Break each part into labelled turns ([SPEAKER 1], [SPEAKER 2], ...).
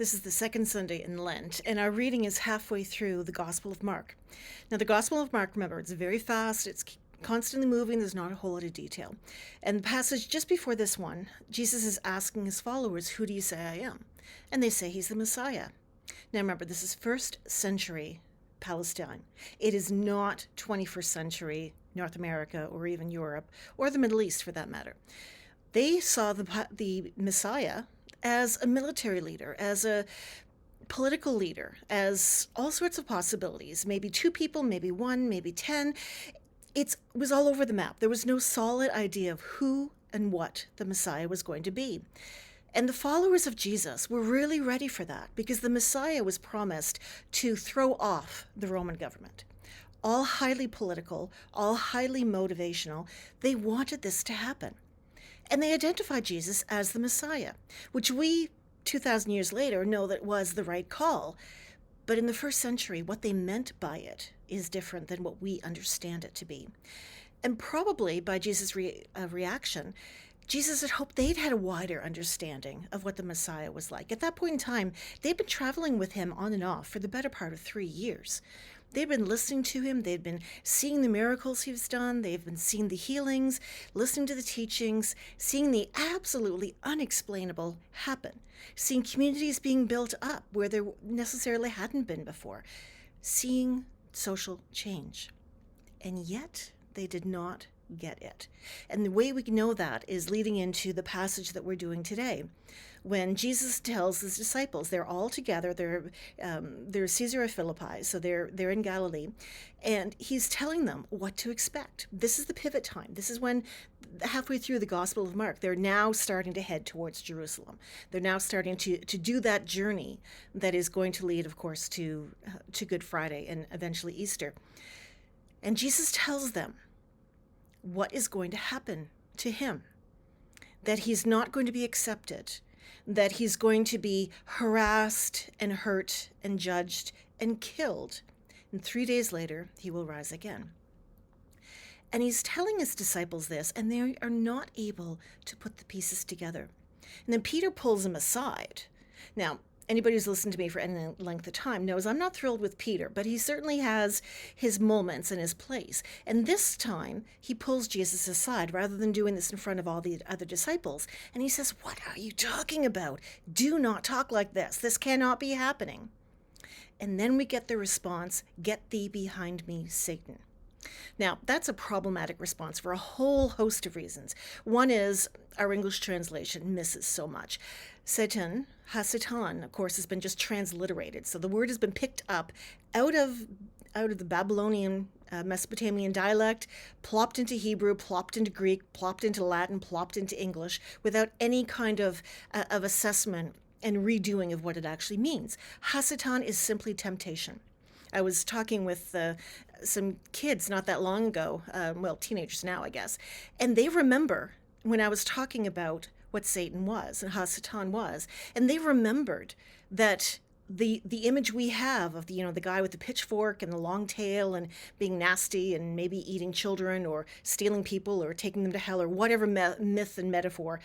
[SPEAKER 1] This is the second Sunday in Lent, and our reading is halfway through the Gospel of Mark. Now, the Gospel of Mark, remember, it's very fast, it's constantly moving, there's not a whole lot of detail. And the passage just before this one, Jesus is asking his followers, "Who do you say I am?" And they say he's the Messiah. Now, remember, this is first century Palestine. It is not 21st century North America or even Europe or the Middle East for that matter. They saw the Messiah as a military leader, as a political leader, as all sorts of possibilities. Maybe two people, maybe one, maybe 10. It was all over the map. There was no solid idea of who and what the Messiah was going to be. And the followers of Jesus were really ready for that because the Messiah was promised to throw off the Roman government. All highly political, all highly motivational. They wanted this to happen. And they identified Jesus as the Messiah, which we, 2,000 years later, know that was the right call. But in the first century, what they meant by it is different than what we understand it to be. And probably by Jesus' reaction, Jesus had hoped they'd had a wider understanding of what the Messiah was like. At that point in time, they'd been traveling with him on and off for the better part of 3 years. They'd been listening to him, they'd been seeing the miracles he's done, they've been seeing the healings, listening to the teachings, seeing the absolutely unexplainable happen, seeing communities being built up where there necessarily hadn't been before, seeing social change. And yet, they did not get it. And the way we know that is leading into the passage that we're doing today. When Jesus tells his disciples, they're all together, they're Caesarea Philippi, so they're in Galilee, and he's telling them what to expect. This is the pivot time. This is when, halfway through the Gospel of Mark, they're now starting to head towards Jerusalem. They're now starting to do that journey that is going to lead, of course, to Good Friday and eventually Easter. And Jesus tells them what is going to happen to him, that he's not going to be accepted, that he's going to be harassed and hurt and judged and killed. And 3 days later, he will rise again. And he's telling his disciples this, and they are not able to put the pieces together. And then Peter pulls him aside. Now, anybody who's listened to me for any length of time knows I'm not thrilled with Peter, but he certainly has his moments and his place. And this time, he pulls Jesus aside rather than doing this in front of all the other disciples. And he says, "What are you talking about? Do not talk like this. This cannot be happening." And then we get the response, "Get thee behind me, Satan." Now, that's a problematic response for a whole host of reasons. One is our English translation misses so much. Satan, Hasatan, of course, has been just transliterated. So the word has been picked up out of the Babylonian, Mesopotamian dialect, plopped into Hebrew, plopped into Greek, plopped into Latin, plopped into English, without any kind of assessment and redoing of what it actually means. Hasatan is simply temptation. I was talking with some kids not that long ago, teenagers now, I guess, and they remember when I was talking about what Satan was and Hasatan was, and they remembered that the image we have of the guy with the pitchfork and the long tail and being nasty and maybe eating children or stealing people or taking them to hell or whatever myth and metaphor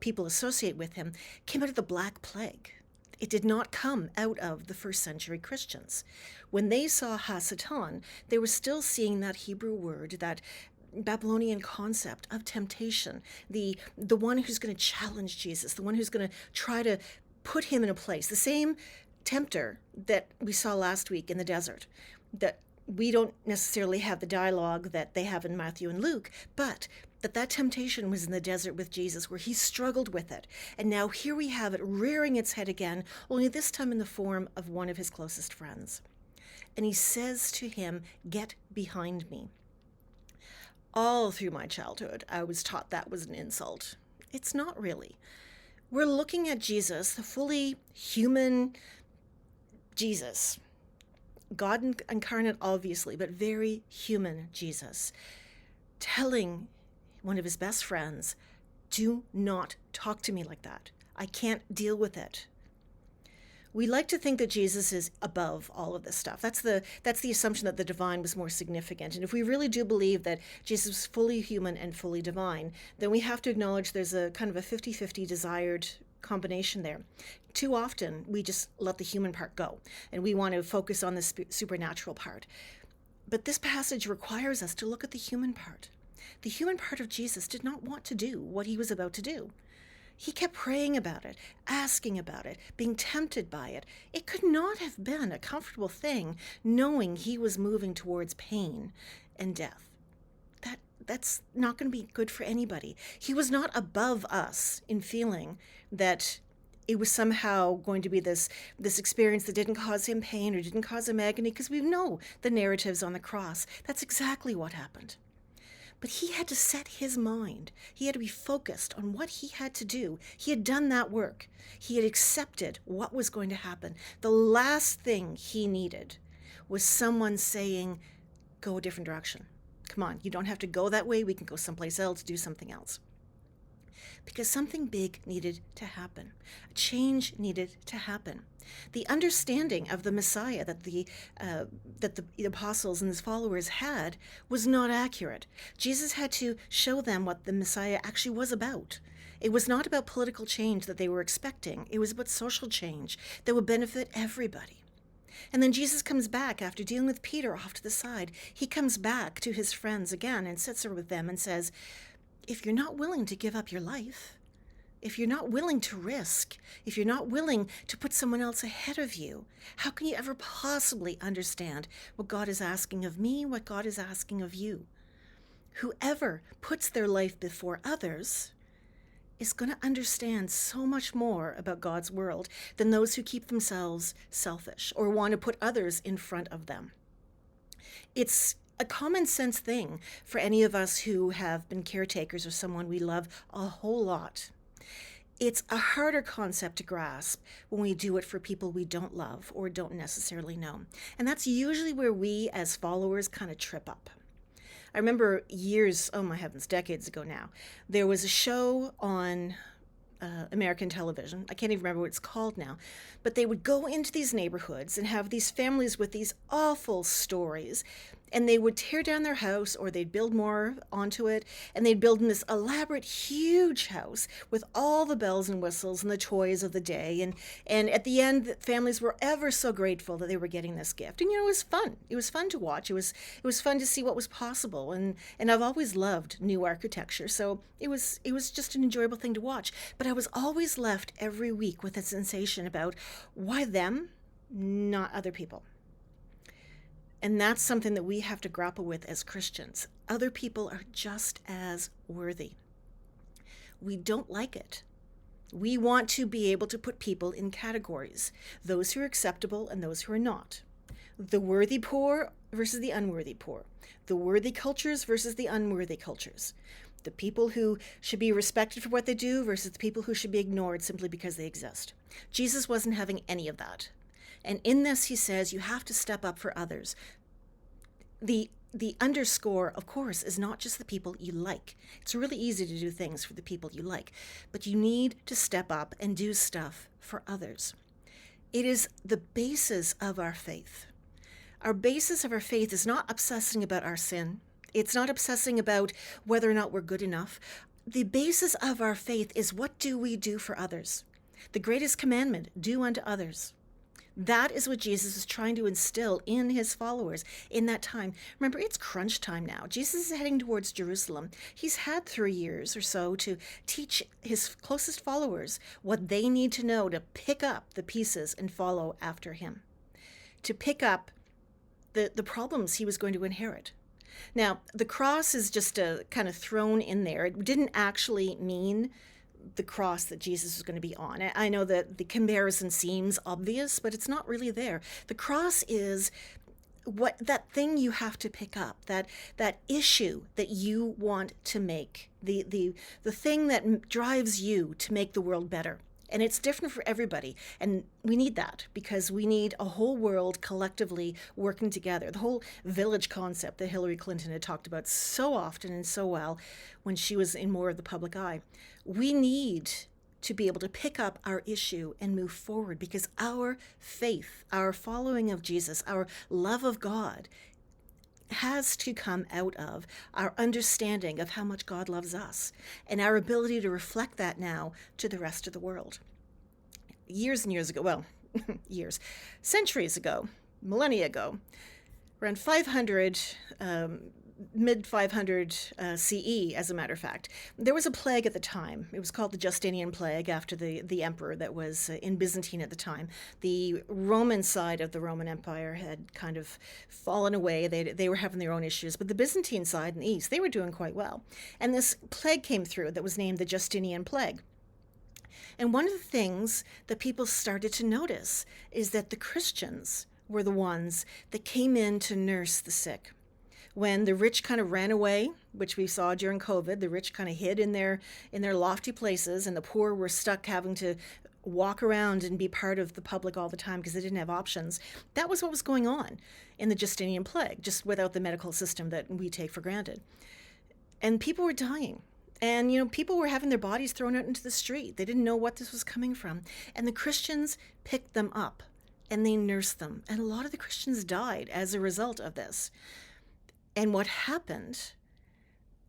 [SPEAKER 1] people associate with him came out of the Black Plague. It did not come out of the first century Christians. When they saw Hasatan, they were still seeing that Hebrew word, that Babylonian concept of temptation, the one who's going to challenge Jesus, the one who's going to try to put him in a place, the same tempter that we saw last week in the desert, that we don't necessarily have the dialogue that they have in Matthew and Luke, but that temptation was in the desert with Jesus where he struggled with it. And now here we have it rearing its head again, only this time in the form of one of his closest friends. And he says to him, "Get behind me." All through my childhood, I was taught that was an insult. It's not really. We're looking at Jesus, the fully human Jesus, God incarnate, obviously, but very human Jesus, telling one of his best friends, "Do not talk to me like that. I can't deal with it." We like to think that Jesus is above all of this stuff. That's the assumption that the divine was more significant. And if we really do believe that Jesus was fully human and fully divine, then we have to acknowledge there's a kind of a 50-50 desired combination there. Too often, we just let the human part go, and we want to focus on the supernatural part. But this passage requires us to look at the human part. The human part of Jesus did not want to do what he was about to do. He kept praying about it, asking about it, being tempted by it. It could not have been a comfortable thing knowing he was moving towards pain and death. That's not going to be good for anybody. He was not above us in feeling that it was somehow going to be this experience that didn't cause him pain or didn't cause him agony, because we know the narratives on the cross. That's exactly what happened. But he had to set his mind. He had to be focused on what he had to do. He had done that work. He had accepted what was going to happen. The last thing he needed was someone saying, go a different direction. Come on, you don't have to go that way. We can go someplace else, do something else. Because something big needed to happen. A change needed to happen. The understanding of the Messiah that the apostles and his followers had was not accurate. Jesus had to show them what the Messiah actually was about. It was not about political change that they were expecting. It was about social change that would benefit everybody. And then Jesus comes back after dealing with Peter off to the side. He comes back to his friends again and sits there with them and says, if you're not willing to give up your life, if you're not willing to risk, if you're not willing to put someone else ahead of you, how can you ever possibly understand what God is asking of me, what God is asking of you? Whoever puts their life before others is going to understand so much more about God's world than those who keep themselves selfish or want to put others in front of them. It's a common sense thing for any of us who have been caretakers of someone we love a whole lot. It's a harder concept to grasp when we do it for people we don't love or don't necessarily know. And that's usually where we as followers kind of trip up. I remember years, oh my heavens, decades ago now, there was a show on American television. I can't even remember what it's called now. But they would go into these neighborhoods and have these families with these awful stories. And they would tear down their house, or they'd build more onto it. And they'd build in this elaborate, huge house with all the bells and whistles and the toys of the day. And at the end, the families were ever so grateful that they were getting this gift. And, it was fun. It was fun to watch. It was fun to see what was possible. And I've always loved new architecture. So it was just an enjoyable thing to watch. But I was always left every week with a sensation about why them, not other people. And that's something that we have to grapple with as Christians. Other people are just as worthy. We don't like it. We want to be able to put people in categories, those who are acceptable and those who are not. The worthy poor versus the unworthy poor. The worthy cultures versus the unworthy cultures. The people who should be respected for what they do versus the people who should be ignored simply because they exist. Jesus wasn't having any of that. And in this, he says, you have to step up for others. The underscore, of course, is not just the people you like. It's really easy to do things for the people you like, but you need to step up and do stuff for others. It is the basis of our faith. Our basis of our faith is not obsessing about our sin. It's not obsessing about whether or not we're good enough. The basis of our faith is, what do we do for others? The greatest commandment, do unto others. That is what Jesus is trying to instill in his followers in that time. Remember, it's crunch time now. Jesus is heading towards Jerusalem. He's had 3 years or so to teach his closest followers what they need to know to pick up the pieces and follow after him, to pick up the problems he was going to inherit. Now, the cross is just a kind of thrown in there. It didn't actually mean the cross that Jesus was going to be on. I know that the comparison seems obvious, but it's not really there. The cross is that thing you have to pick up, that issue that you want to make, the thing that drives you to make the world better. And it's different for everybody. And we need that because we need a whole world collectively working together. The whole village concept that Hillary Clinton had talked about so often and so well when she was in more of the public eye. We need to be able to pick up our issue and move forward because our faith, our following of Jesus, our love of God has to come out of our understanding of how much God loves us and our ability to reflect that now to the rest of the world. Years and years ago, well, years, centuries ago, millennia ago, around 500, mid 500 CE, as a matter of fact, there was a plague at the time. It was called the Justinian plague after the emperor that was in Byzantine at the time. The Roman side of the Roman Empire had kind of fallen away. They were having their own issues, but the Byzantine side in the east, they were doing quite well. And this plague came through that was named the Justinian plague. And one of the things that people started to notice is that the Christians were the ones that came in to nurse the sick. When the rich kind of ran away, which we saw during COVID, the rich kind of hid in their lofty places, and the poor were stuck having to walk around and be part of the public all the time because they didn't have options. That was what was going on in the Justinian plague, just without the medical system that we take for granted. And people were dying. And, people were having their bodies thrown out into the street. They didn't know what this was coming from. And the Christians picked them up and they nursed them. And a lot of the Christians died as a result of this. And what happened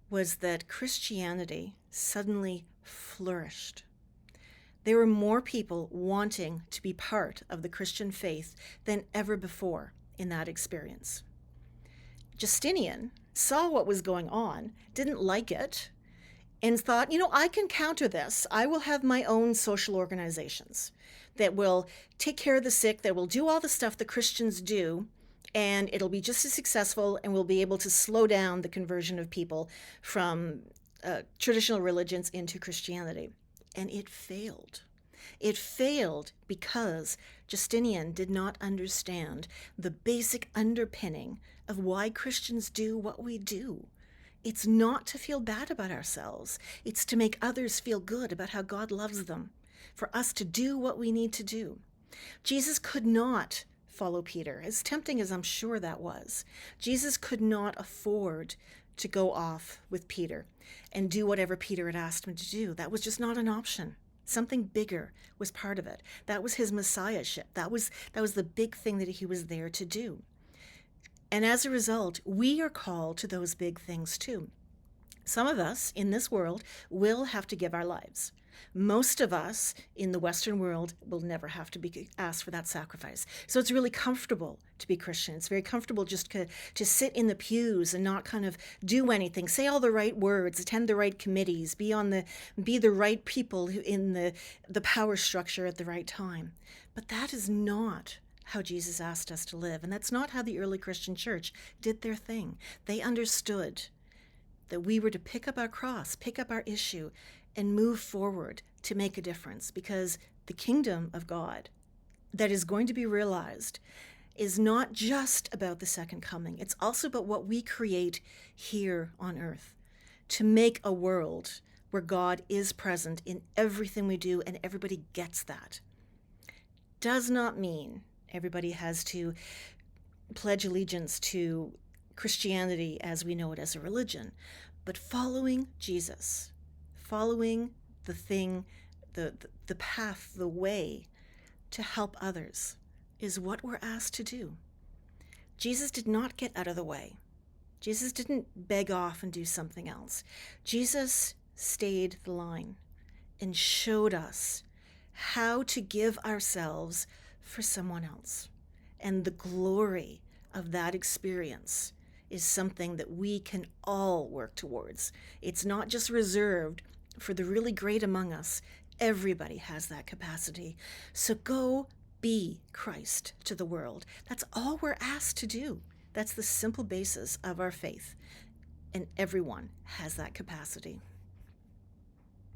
[SPEAKER 1] was that Christianity suddenly flourished. There were more people wanting to be part of the Christian faith than ever before in that experience. Justinian saw what was going on, didn't like it, and thought, I can counter this. I will have my own social organizations that will take care of the sick, that will do all the stuff the Christians do, and it'll be just as successful, and we'll be able to slow down the conversion of people from traditional religions into Christianity. And it failed. It failed because Justinian did not understand the basic underpinning of why Christians do what we do. It's not to feel bad about ourselves. It's to make others feel good about how God loves them, for us to do what we need to do. Jesus could not follow Peter, as tempting as I'm sure that was. Jesus could not afford to go off with Peter and do whatever Peter had asked him to do. That was just not an option. Something bigger was part of it. That was his messiahship. That was the big thing that he was there to do. And as a result, we are called to those big things too. Some of us in this world will have to give our lives. Most of us in the Western world will never have to be asked for that sacrifice. So it's really comfortable to be Christian. It's very comfortable just to sit in the pews and not kind of do anything, say all the right words, attend the right committees, be the right people in the power structure at the right time. But that is not how Jesus asked us to live. And that's not how the early Christian church did their thing. They understood that we were to pick up our cross, pick up our issue, and move forward to make a difference, because the kingdom of God that is going to be realized is not just about the second coming. It's also about what we create here on earth to make a world where God is present in everything we do and everybody gets that. Does not mean everybody has to pledge allegiance to Christianity as we know it as a religion, but following Jesus, following the thing, the path, the way to help others is what we're asked to do. Jesus did not get out of the way. Jesus didn't beg off and do something else. Jesus stayed the line and showed us how to give ourselves for someone else. And the glory of that experience is something that we can all work towards. It's not just reserved for the really great among us. Everybody has that capacity. So go be Christ to the world. That's all we're asked to do. That's the simple basis of our faith. And everyone has that capacity.